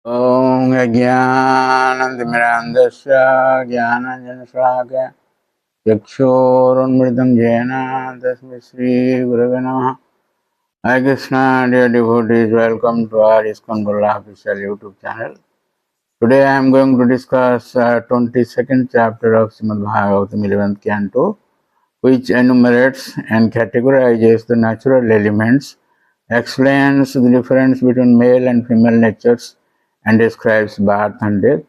Om Jnanandmirandasya Jnananjanasraka Chakshorunmritam Jena Tasmai Shri Gurave Namaha. Hare Krishna, dear devotees, welcome to our ISKCON Gurula official YouTube channel. Today I am going to discuss 22nd chapter of Srimad Bhagavatam 11th canto, which enumerates and categorizes the natural elements, explains the difference between male and female natures, and describes birth and death.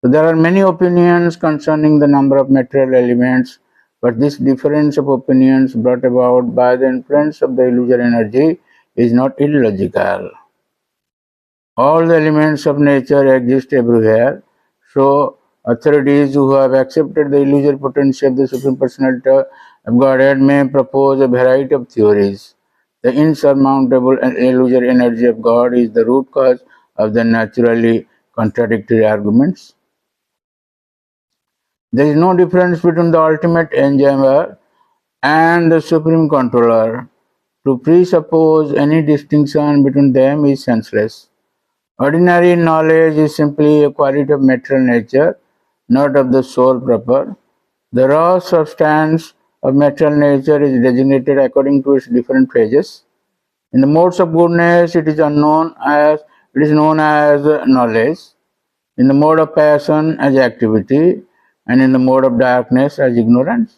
So there are many opinions concerning the number of material elements, but this difference of opinions brought about by the influence of the illusory energy is not illogical. All the elements of nature exist everywhere, so authorities who have accepted the illusory potency of the Supreme Personality of Godhead may propose a variety of theories. The insurmountable and illusory energy of God is the root cause of the naturally contradictory arguments. There is no difference between the ultimate enjoyer and the supreme controller. To presuppose any distinction between them is senseless. Ordinary knowledge is simply a quality of material nature, not of the soul proper. The raw substance of material nature is designated according to its different phases. In the modes of goodness, it is known as knowledge. In the mode of passion, as activity, and in the mode of darkness, as ignorance.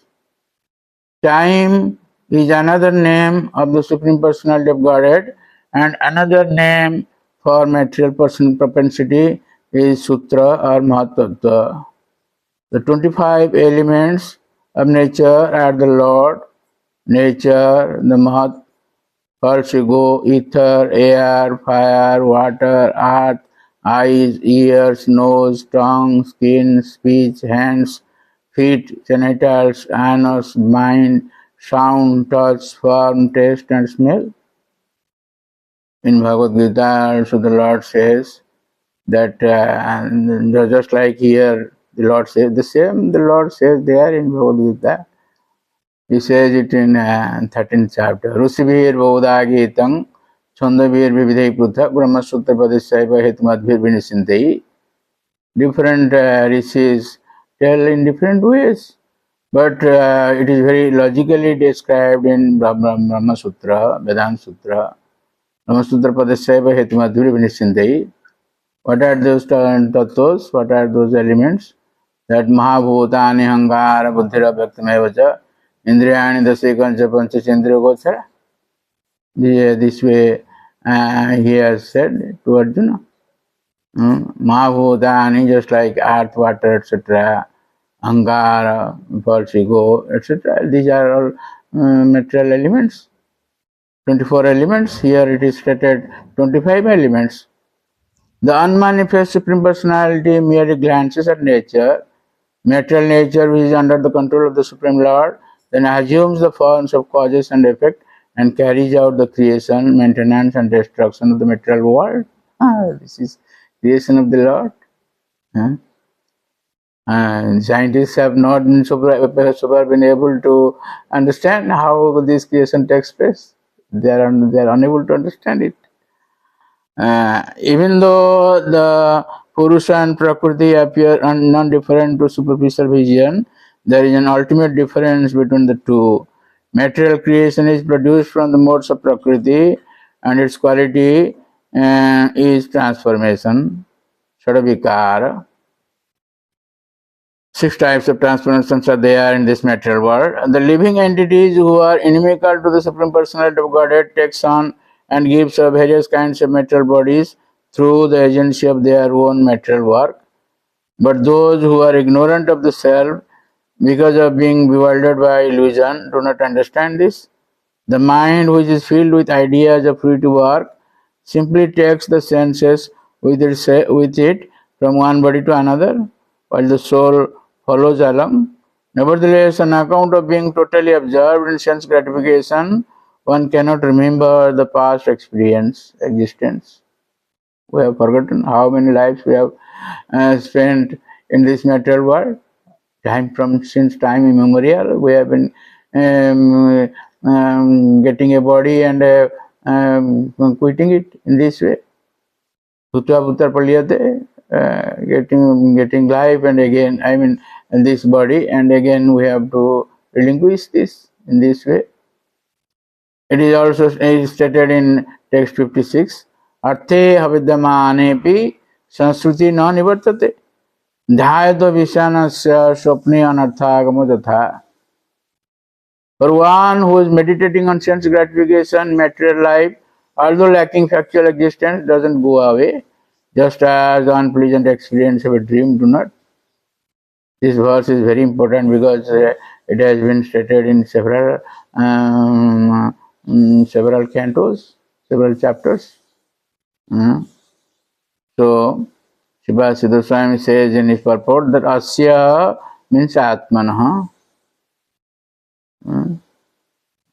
Time is another name of the Supreme Personality of Godhead, and another name for material person propensity is Sutra or Mahatattva. The 25 elements of nature are the Lord, nature, the Mahat, pulse, ego, ether, air, fire, water, earth, eyes, ears, nose, tongue, skin, speech, hands, feet, genitals, anus, mind, sound, touch, form, taste, and smell. In Bhagavad Gita, also the Lord says that just like here, the Lord says the same. The Lord says there in Bhagavad Gita. He says it in 13th chapter. Rusivir Baudagitam Chandavir Vividai Pruthak Brahma Sutra Padaseva Hetumadvir Vinisindai. Different rishis tell in different ways, but it is very logically described in Brahma Sutra, Vedanta Sutra. Brahma Sutra Padaseva Hetumadvir Vinisindai. What are those tattvas? What are those elements? That Mahabhutani Hangara Buddhira Bhaktamevacha Indriyani Dasekancha Panchachendriya Gochara. This way he has said to Arjuna. Mahabhutani, just like earth, water, etc., Angara, false ego, etc. These are all material elements. 24 elements. Here it is stated 25 elements. The unmanifest Supreme Personality merely glances at nature, material nature which is under the control of the Supreme Lord, then assumes the forms of causes and effect and carries out the creation, maintenance and destruction of the material world. This is creation of the Lord. Scientists have not been been able to understand how this creation takes place. They are unable to understand it. Even though the Purusha and Prakriti appear non-different to superficial vision, there is an ultimate difference between the two. Material creation is produced from the modes of Prakriti, and its quality is transformation, Shadavikara. 6 types of transformations are there in this material world. The living entities who are inimical to the Supreme Personality of Godhead takes on and gives various kinds of material bodies through the agency of their own material work. But those who are ignorant of the self, because of being bewildered by illusion, do not understand this. The mind, which is filled with ideas of free to work, simply takes the senses with it from one body to another, while the soul follows along. Nevertheless, on account of being totally absorbed in sense gratification, one cannot remember the past existence. We have forgotten how many lives we have spent in this material world. Since time immemorial, we have been getting a body and quitting it in this way. Bhutva Bhutar Paliyate, getting life, and again, I mean, in this body, and again we have to relinquish this in this way. It is also stated in text 56, Arthe havidyamanepi sanskruti na nivartate dhayata vishanasya swapne anarthagamo tatha. For one who is meditating on sense gratification, material life, although lacking factual existence, doesn't go away, just as the unpleasant experience of a dream do not. This verse is very important because it has been stated in several cantos, several chapters. So, G Padaseva Swami says in his purport that Asya means Atmanah.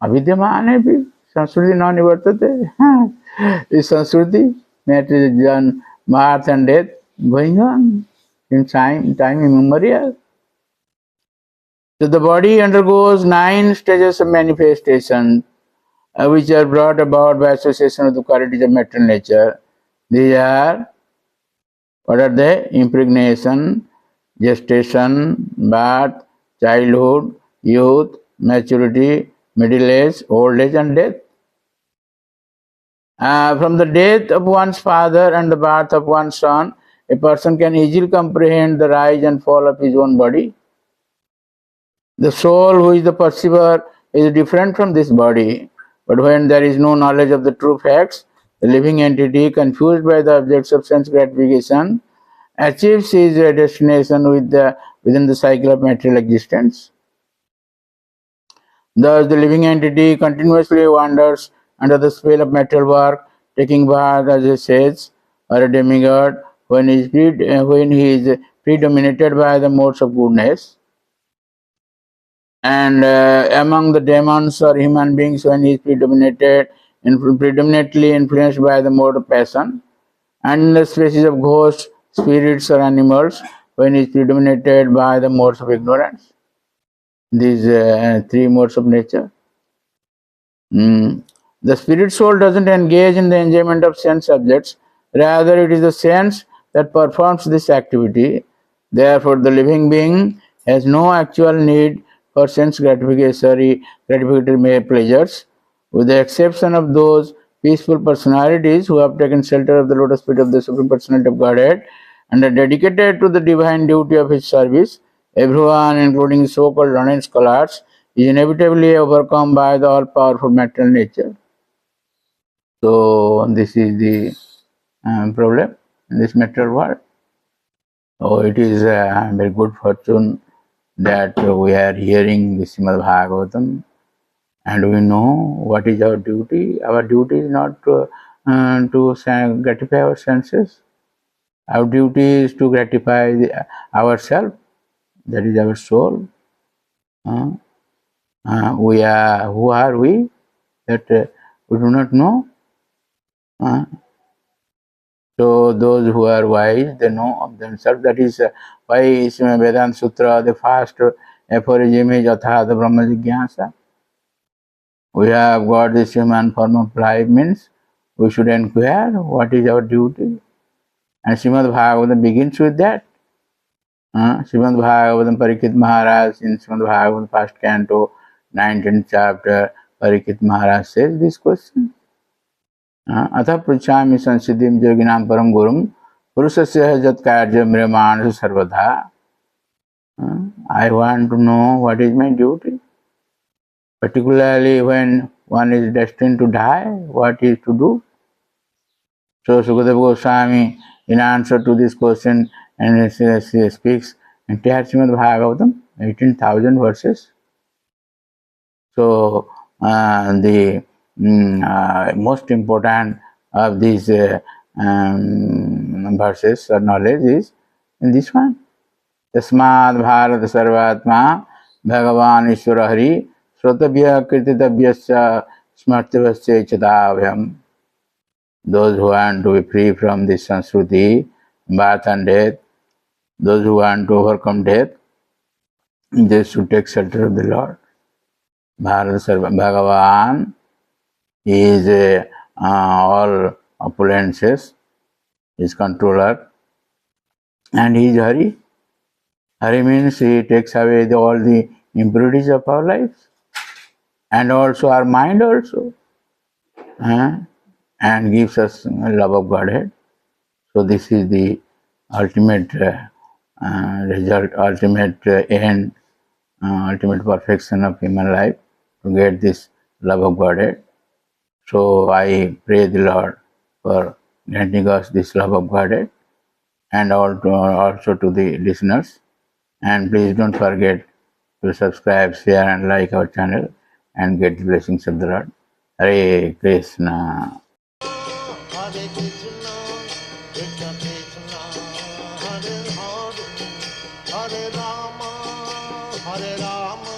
Avidyamane bhi Sanskruti na nivartate. Is Sanskruti, matter is birth and death going on in time immemorial. So the body undergoes 9 stages of manifestation, which are brought about by association of the qualities of material nature. These are, what are they? Impregnation, gestation, birth, childhood, youth, maturity, middle age, old age, and death. From the death of one's father and the birth of one's son, a person can easily comprehend the rise and fall of his own body. The soul, who is the perceiver, is different from this body. But when there is no knowledge of the true facts, the living entity, confused by the objects of sense gratification, achieves his destination within the cycle of material existence. Thus, the living entity continuously wanders under the spell of material work, taking birth as a sage or a demigod when he is predominated by the modes of goodness. And among the demons or human beings when he is predominantly influenced by the mode of passion, and in the species of ghosts, spirits or animals when he is predominated by the modes of ignorance. These 3 modes of nature. The spirit soul doesn't engage in the enjoyment of sense objects, rather it is the sense that performs this activity. Therefore, the living being has no actual need for sense gratificatory pleasures, with the exception of those peaceful personalities who have taken shelter of the lotus feet of the Supreme Personality of Godhead and are dedicated to the divine duty of his service. Everyone, including so-called learned scholars, is inevitably overcome by the all-powerful material nature. So this is the problem in this material world. So it is a very good fortune that we are hearing the Srimad Bhagavatam, and we know what is our duty. Our duty is not to gratify our senses. Our duty is to gratify ourselves. That is our soul. We are. Who are we? That we do not know. So those who are wise, they know of themselves. That is why is Vedanta Sutra, the first aphorism is Athata Brahma Jigyasa. We have got this human form of life, means we should inquire what is our duty. And Srimad Bhagavatam begins with that. Srimad Bhagavatam Parikshit Maharaj, in Srimad Bhagavatam first canto, 19th chapter, Parikshit Maharaj says this question. अतः पृच्छामि संसिद्धिं योगिनां परम गुरुं पुरुषस्य यत् कार्यं म्रियमाणस्य सर्वदा. I want to know what is my duty, particularly when one is destined to die, what is to do. So Sukadeva Goswami, in answer to this question, and he speaks entire Srimad Bhagavatam, 18,000 verses. So the most important of these verses or knowledge is in this one. Tasmad Bharat Sarvatma Bhagavan Ishvara Hari Srotavya Kirtitavyasya Smartivasya Chadabhyam. Those who want to be free from this Sanskruti, birth and death, those who want to overcome death, they should take shelter of the Lord. Bharat Sarva Bhagavan is all opulences, his controller. And he is Hari. Hari means he takes away all the impurities of our lives and also our mind also, and gives us love of Godhead. So this is the ultimate result, ultimate end, ultimate perfection of human life, to get this love of Godhead. So I pray the Lord for granting us this love of Godhead, and also to the listeners. And please don't forget to subscribe, share, and like our channel, and get the blessings of the Lord. Hare Krishna. Hare Krishna, Krishna Krishna, Hare Hare, Hare Rama, Hare Rama.